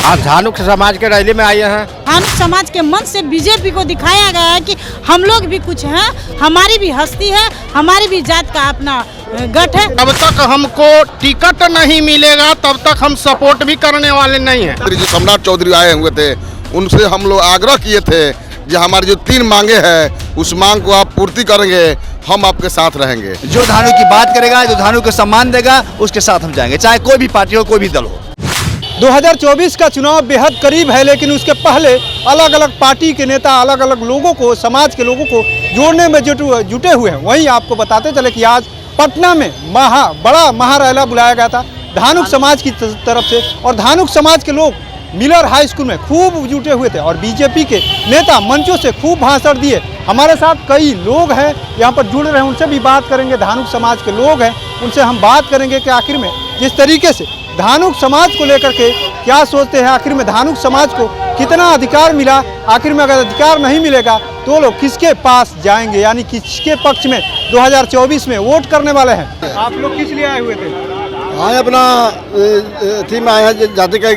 आज धानुक समाज के रैली में आए हैं। धानुक समाज के मंच से बीजेपी को दिखाया गया है कि हम लोग भी कुछ हैं, हमारी भी हस्ती है, हमारी भी जात का अपना गठ है। तब तक हमको टिकट नहीं मिलेगा तब तक हम सपोर्ट भी करने वाले नहीं हैं। जो सम्राट चौधरी आए हुए थे उनसे हम लोग आग्रह किए थे जो हमारी जो 3 मांगे हैं उस मांग को आप पूर्ति करेंगे, हम आपके साथ रहेंगे। जो धानु की बात करेगा, जो धानु को सम्मान देगा, उसके साथ हम जाएंगे, चाहे कोई भी पार्टी हो, कोई भी दल हो। 2024 का चुनाव बेहद करीब है, लेकिन उसके पहले अलग अलग पार्टी के नेता अलग अलग लोगों को, समाज के लोगों को जोड़ने में जुटे हुए हैं। वहीं आपको बताते चले कि आज पटना में बड़ा महारैली बुलाया गया था धानुक समाज की तरफ से, और धानुक समाज के लोग मिलर हाई स्कूल में खूब जुटे हुए थे और बीजेपी के नेता मंचों से खूब भाषण दिए। हमारे साथ कई लोग हैं यहाँ पर जुड़ रहे हैं, उनसे भी बात करेंगे। धानुक समाज के लोग हैं, उनसे हम बात करेंगे कि आखिर में जिस तरीके से धानुक समाज को लेकर के क्या सोचते हैं, आखिर में धानुक समाज को कितना अधिकार मिला, आखिर में अगर अधिकार नहीं मिलेगा तो लोग किसके पास जाएंगे, यानी किसके पक्ष में 2024 में वोट करने वाले हैं। आप लोग किस लिए आए हुए थे? हाँ, अपना थी में आए हैं, जाति का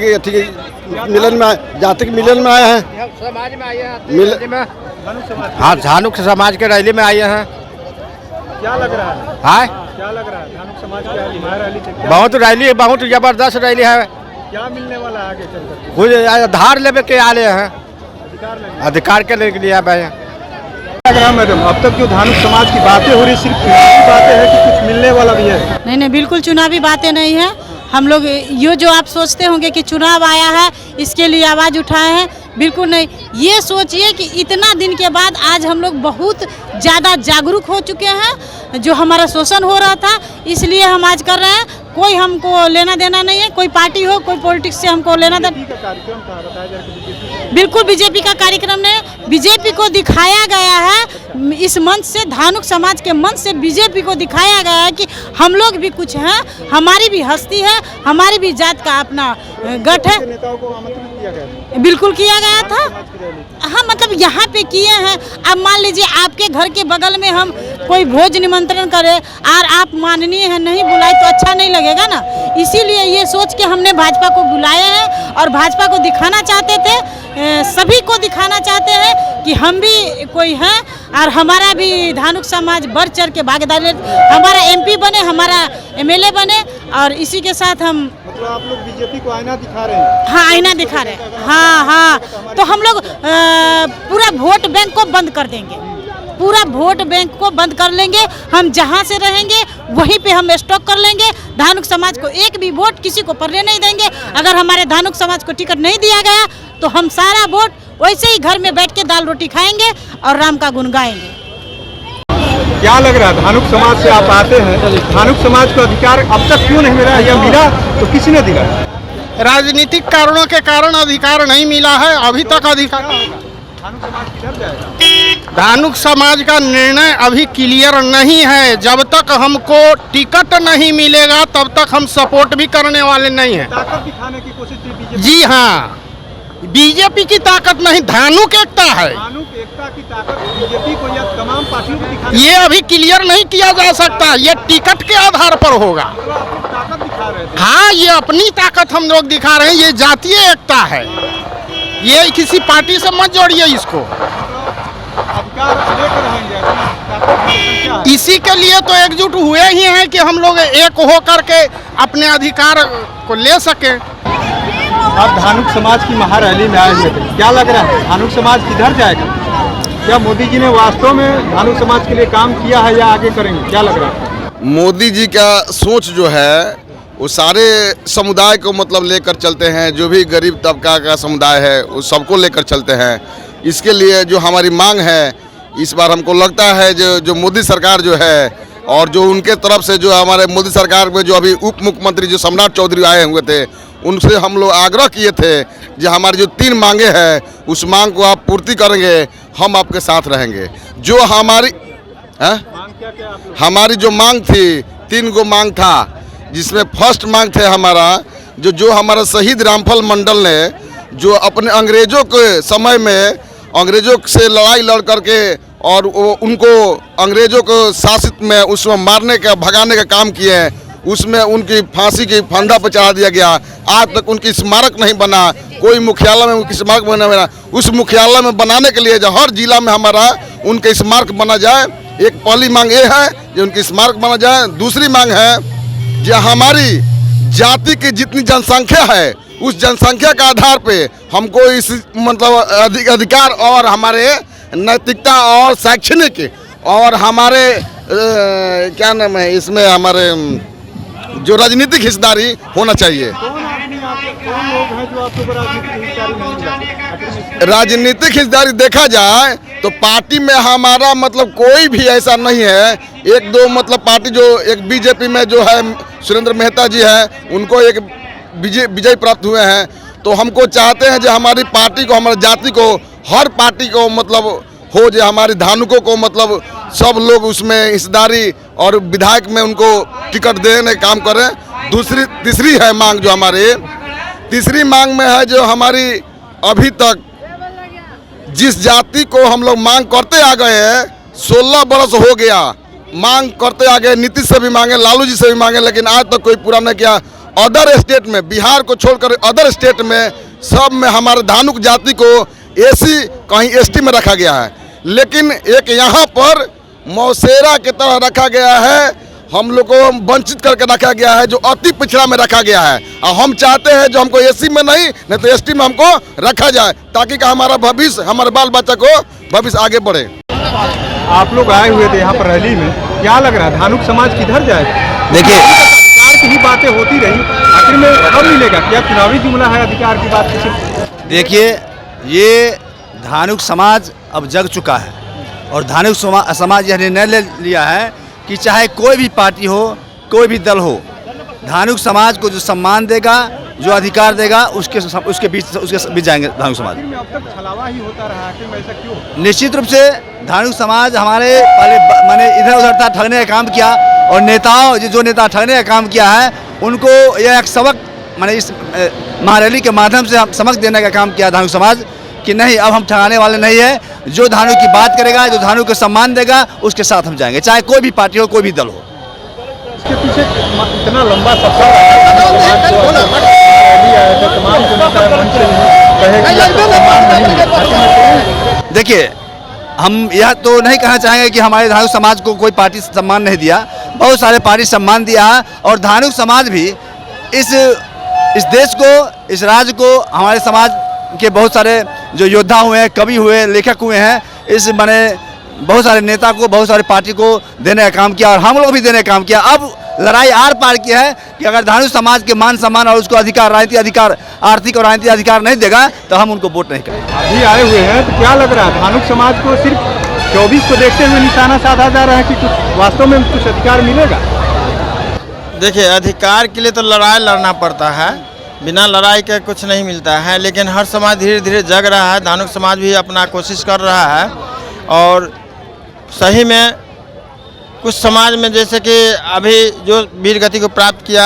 मिलन में, जाति के मिलन में आए हैं, समाज में आए हैं। हाँ, धानुक समाज के रैली में आए हैं। क्या लग रहा है? हाँ, क्या लग रहा है? धानुक समाज की रैली बहुत रैली, बहुत जबरदस्त रैली है। क्या मिलने वाला है आगे चलकर? कुछ आधार लेवे के आले हैं, अधिकार के लिए आए हैं। लग रहा है मैडम, अब तक जो धानुक समाज की बातें हो रही सिर्फ चुनावी बातें हैं कि कुछ मिलने वाला भी है? नहीं, बिल्कुल चुनावी बातें नहीं है। हम लोग ये जो आप सोचते होंगे कि चुनाव आया है इसके लिए आवाज़ उठाए हैं, बिल्कुल नहीं। ये सोचिए कि इतना दिन के बाद आज हम लोग बहुत ज़्यादा जागरूक हो चुके हैं। जो हमारा शोषण हो रहा था इसलिए हम आज कर रहे हैं। कोई हमको लेना देना नहीं है, कोई पार्टी हो, कोई पॉलिटिक्स से हमको लेना देना। बिल्कुल बीजेपी का कार्यक्रम ने बीजेपी को दिखाया गया है, इस मंच से, धानुक समाज के मंच से बीजेपी को दिखाया गया है कि हम लोग भी कुछ हैं, हमारी भी हस्ती है, हमारी भी जात का अपना गठ है। नेताओं को आमंत्रित किया गया? बिल्कुल किया गया था। हाँ, मतलब यहाँ पे किए हैं। अब मान लीजिए आपके घर के बगल में हम कोई भोज निमंत्रण करें और आप माननीय हैं नहीं बुलाए तो अच्छा नहीं लगेगा ना। इसीलिए ये सोच के हमने भाजपा को बुलाया है और भाजपा को दिखाना चाहते थे, सभी को दिखाना चाहते हैं कि हम भी कोई हैं और हमारा भी धानुक समाज बढ़ चढ़ के भागीदारी, हमारा MP बने, हमारा MLA बने। और इसी के साथ हम, मतलब आप लोग बीजेपी को आईना दिखा रहे हैं? हाँ, आईना दिखा रहे हैं। हाँ, तो हम लोग पूरा वोट बैंक को बंद कर देंगे, पूरा वोट बैंक को बंद कर लेंगे। हम जहाँ से रहेंगे वहीं पे हम स्टॉक कर लेंगे। धानुक समाज को एक भी वोट किसी को पड़ने नहीं देंगे। अगर हमारे धानुक समाज को टिकट नहीं दिया गया तो हम सारा वोट वैसे ही घर में बैठ के दाल रोटी खाएंगे और राम का गुण गाएंगे। क्या लग रहा है, धानुक समाज से आप आते हैं, धानुक समाज को अधिकार अब तक क्यों नहीं मिला, या मिला तो किसी ने दिया? राजनीतिक कारणों के कारण अधिकार नहीं मिला है अभी तक। अधिकार धानुक समाज किधर जाएगा? धानुक समाज का निर्णय अभी क्लियर नहीं है। जब तक हमको टिकट नहीं मिलेगा तब तक हम सपोर्ट भी करने वाले नहीं हैं। ताकत दिखाने की कोशिश की बीजेपी? जी हाँ, बीजेपी की ताकत नहीं, धानुक एकता है। धानुक एकता की ताकत बीजेपी को या तमाम पार्टियों को दिखाने? ये अभी क्लियर नहीं किया जा सकता, ये टिकट के आधार पर होगा। तो आप लोग ताकत दिखा रहे थे? हाँ, ये अपनी ताकत हम लोग दिखा रहे हैं, ये जातीय एकता है। ये किसी पार्टी से मत जोड़िए इसको। अधिकार लेकर रहेंगे, ताकत इसी के लिए तो एकजुट हुए ही हैं कि हम लोग एक हो करके अपने अधिकार को ले सकें। आप धानुक समाज की महारैली में आए हुए थे, क्या लग रहा है, धानुक समाज किधर जाएगा? क्या मोदी जी ने वास्तव में धानुक समाज के लिए काम किया है या आगे करेंगे, क्या लग रहा है? मोदी जी का सोच जो है वो सारे समुदाय को मतलब लेकर चलते हैं। जो भी गरीब तबका का समुदाय है वो सबको लेकर चलते हैं। इसके लिए जो हमारी मांग है, इस बार हमको लगता है जो मोदी सरकार जो है, और जो उनके तरफ से जो हमारे मोदी सरकार में जो अभी उप मुख्यमंत्री जो सम्राट चौधरी आए हुए थे उनसे हम लोग आग्रह किए थे जो हमारी जो 3 मांगे हैं उस मांग को आप पूर्ति करेंगे, हम आपके साथ रहेंगे। जो हमारी जो मांग थी, 3 गो मांग था, जिसमें फर्स्ट मांग थे हमारा जो हमारा शहीद रामफल मंडल ने जो अपने अंग्रेजों के समय में अंग्रेजों से लड़ाई लड़ करके और उनको अंग्रेजों को शासित में उसमें मारने का, भगाने का काम किए हैं, उसमें उनकी फांसी की फंदा पर चढ़ा दिया गया। आज तक उनकी स्मारक नहीं बना, कोई मुख्यालय में उनकी स्मारक बना। उस मुख्यालय में बनाने के लिए जो हर जिला में हमारा उनके स्मारक बना जाए, एक पहली मांग ये है कि उनकी स्मारक बना जाए। दूसरी मांग है जो हमारी जाति की जितनी जनसंख्या है उस जनसंख्या के आधार पे हमको इस मतलब अधिकार और हमारे नैतिकता और शैक्षणिक और हमारे क्या नाम है इसमें हमारे जो राजनीतिक हिस्सेदारी होना चाहिए। राजनीतिक हिस्सेदारी देखा जाए तो पार्टी में हमारा मतलब कोई भी ऐसा नहीं है। एक दो मतलब पार्टी जो एक बीजेपी में जो है सुरेंद्र मेहता जी हैं, उनको एक विजय प्राप्त हुए हैं। तो हमको चाहते हैं जो हमारी पार्टी को, हमारी जाति को, हर पार्टी को मतलब हो जो हमारी धानुकों को मतलब सब लोग उसमें हिस्सेदारी और विधायक में उनको टिकट देने काम करें। तीसरी है मांग जो हमारी, तीसरी मांग में है जो हमारी अभी तक जिस जाति को हम लोग मांग करते आ गए हैं, 16 बरस हो गया मांग करते आ गए, नीतीश से भी मांगे, लालू जी से भी मांगे, लेकिन आज तक कोई पूरा नहीं किया। अदर स्टेट में, बिहार को छोड़कर अदर स्टेट में सब में हमारे धानुक जाति को एसी कहीं एसटी में रखा गया है, लेकिन एक यहाँ पर मौसेरा की तरह रखा गया है। हम लोग को वंचित करके रखा गया है, जो अति पिछड़ा में रखा गया है। और हम चाहते हैं जो हमको एसी में नहीं तो एसटी में हमको रखा जाए, ताकि हमारा भविष्य, हमारे बाल बच्चा को भविष्य आगे बढ़े। आप लोग आए हुए थे यहाँ पर रैली में, क्या लग रहा है धानुक समाज किधर जाए? देखिए, अधिकार की ही बातें होती रही, आखिर में कब मिलेगा? क्या चुनावी जुमला है अधिकार की बात? देखिए, ये धानुक समाज अब जग चुका है और धानुक समाज यह निर्णय ले लिया है कि चाहे कोई भी पार्टी हो, कोई भी दल हो, धानुक समाज को जो सम्मान देगा, जो अधिकार देगा, उसके बीच जाएंगे धानुक समाज। अब तक छलावा ही होता रहा है, कि ऐसा क्यों? निश्चित रूप से धानुक समाज हमारे पहले मैंने इधर उधर था ठगने का काम किया, और नेताओं जो नेता ठगने का काम किया है उनको यह एक सबक मैंने इस महारैली के माध्यम से हम सबक देने का काम किया धानुक समाज कि नहीं, अब हम ठगाने वाले नहीं है। जो धानुक की बात करेगा, जो धानुक को सम्मान देगा, उसके साथ हम जाएंगे, चाहे कोई भी पार्टी हो, कोई भी दल हो। इसके पीछे इतना लंबा सफर है। देखिए, हम यह तो नहीं कहना चाहेंगे कि हमारे धानुक समाज को कोई पार्टी सम्मान नहीं दिया, बहुत सारे पार्टी सम्मान दिया है। और धानुक समाज भी इस देश को, इस राज्य को, हमारे समाज के बहुत सारे जो योद्धा हुए हैं, कवि हुए, लेखक हुए हैं, इस मैंने बहुत सारे नेता को, बहुत सारे पार्टी को देने का काम किया और हम लोग भी देने का काम किया। अब लड़ाई आर पार की है कि अगर धानुक समाज के मान सम्मान और उसको अधिकार, राजनीतिक अधिकार, आर्थिक और राजनीतिक अधिकार नहीं देगा तो हम उनको वोट नहीं करेंगे। अभी आए हुए हैं तो क्या लग रहा है धानुक समाज को सिर्फ 24 को देखते हुए निशाना साधा जा रहा है कि कुछ वास्तव में कुछ अधिकार मिलेगा? देखिए, अधिकार के लिए तो लड़ाई लड़ना पड़ता है, बिना लड़ाई के कुछ नहीं मिलता है। लेकिन हर समाज धीरे धीरे जग रहा है, धानुक समाज भी अपना कोशिश कर रहा है। और सही में कुछ समाज में जैसे कि अभी जो वीर गति को प्राप्त किया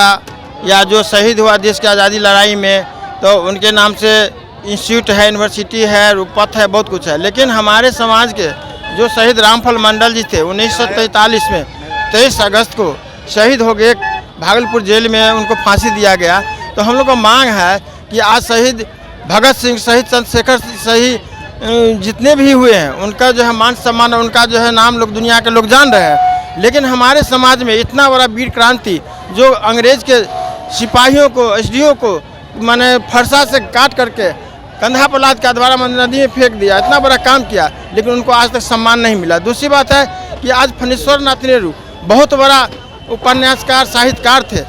या जो शहीद हुआ देश की आज़ादी लड़ाई में, तो उनके नाम से इंस्टीट्यूट है, यूनिवर्सिटी है, रूपपथ है, बहुत कुछ है। लेकिन हमारे समाज के जो शहीद रामफल मंडल जी थे, 1943 में 23 अगस्त को शहीद हो गए, भागलपुर जेल में उनको फांसी दिया गया। तो हम लोग का मांग है कि आज शहीद भगत सिंह, शहीद चंद्रशेखर, शहीद जितने भी हुए हैं, उनका जो है मान सम्मान, उनका जो है नाम लोग, दुनिया के लोग जान रहे हैं। लेकिन हमारे समाज में इतना बड़ा वीर क्रांति, जो अंग्रेज के सिपाहियों को, एसडीओ को माने फरसा से काट करके कंधा पर लाद के द्वारा नदी में फेंक दिया, इतना बड़ा काम किया, लेकिन उनको आज तक सम्मान नहीं मिला। दूसरी बात है कि आज फणीश्वर नाथ नेहरू बहुत बड़ा उपन्यासकार, साहित्यकार थे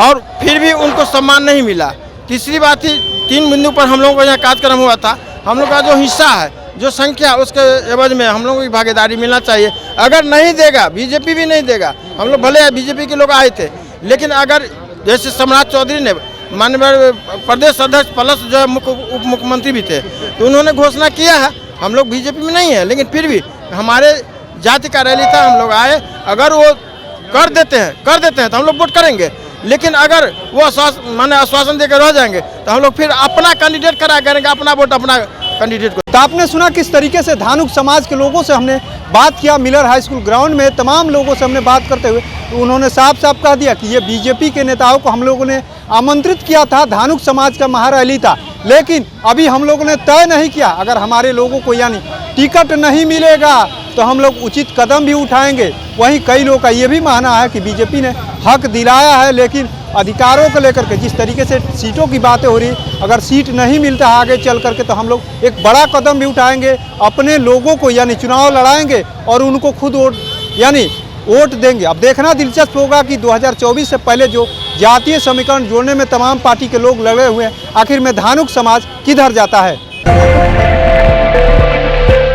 और फिर भी उनको सम्मान नहीं मिला। तीसरी बात ही, 3 बिंदु पर हम लोगों को यहाँ कार्यक्रम हुआ था, हम लोग का जो हिस्सा है, जो संख्या, उसके एवज में हम लोगों की भागीदारी मिलना चाहिए। अगर नहीं देगा, बीजेपी भी नहीं देगा, हम लोग भले बीजेपी के लोग आए थे, लेकिन अगर जैसे सम्राट चौधरी ने, माननीय प्रदेश अध्यक्ष प्लस जो है उप मुख्यमंत्री भी थे, तो उन्होंने घोषणा किया है, हम लोग बीजेपी में नहीं है, लेकिन फिर भी हमारे जाति का रैली था, हम लोग आए। अगर वो कर देते हैं तो हम लोग वोट करेंगे, लेकिन अगर वो आश्वासन देकर रह जाएंगे तो हम लोग फिर अपना कैंडिडेट खड़ा करेंगे, अपना वोट अपना कैंडिडेट को। तो आपने सुना किस तरीके से धानुक समाज के लोगों से हमने बात किया मिलर हाई स्कूल ग्राउंड में। तमाम लोगों से हमने बात करते हुए तो उन्होंने साफ साफ कह दिया कि ये बीजेपी के नेताओं को हम लोगों ने आमंत्रित किया था, धानुक समाज का महारैली था, लेकिन अभी हम लोगों ने तय नहीं किया। अगर हमारे लोगों को यानी टिकट नहीं मिलेगा तो हम लोग उचित कदम भी उठाएंगे। वहीं कई लोगों का ये भी मानना है कि बीजेपी ने हक दिलाया है, लेकिन अधिकारों को लेकर के जिस तरीके से सीटों की बातें हो रही, अगर सीट नहीं मिलता है आगे चल करके तो हम लोग एक बड़ा कदम भी उठाएंगे, अपने लोगों को यानी चुनाव लड़ाएंगे और उनको खुद वोट देंगे। अब देखना दिलचस्प होगा कि 2024 से पहले जो जातीय समीकरण जोड़ने में तमाम पार्टी के लोग लगे हुए हैं, आखिर में धानुक समाज किधर जाता है।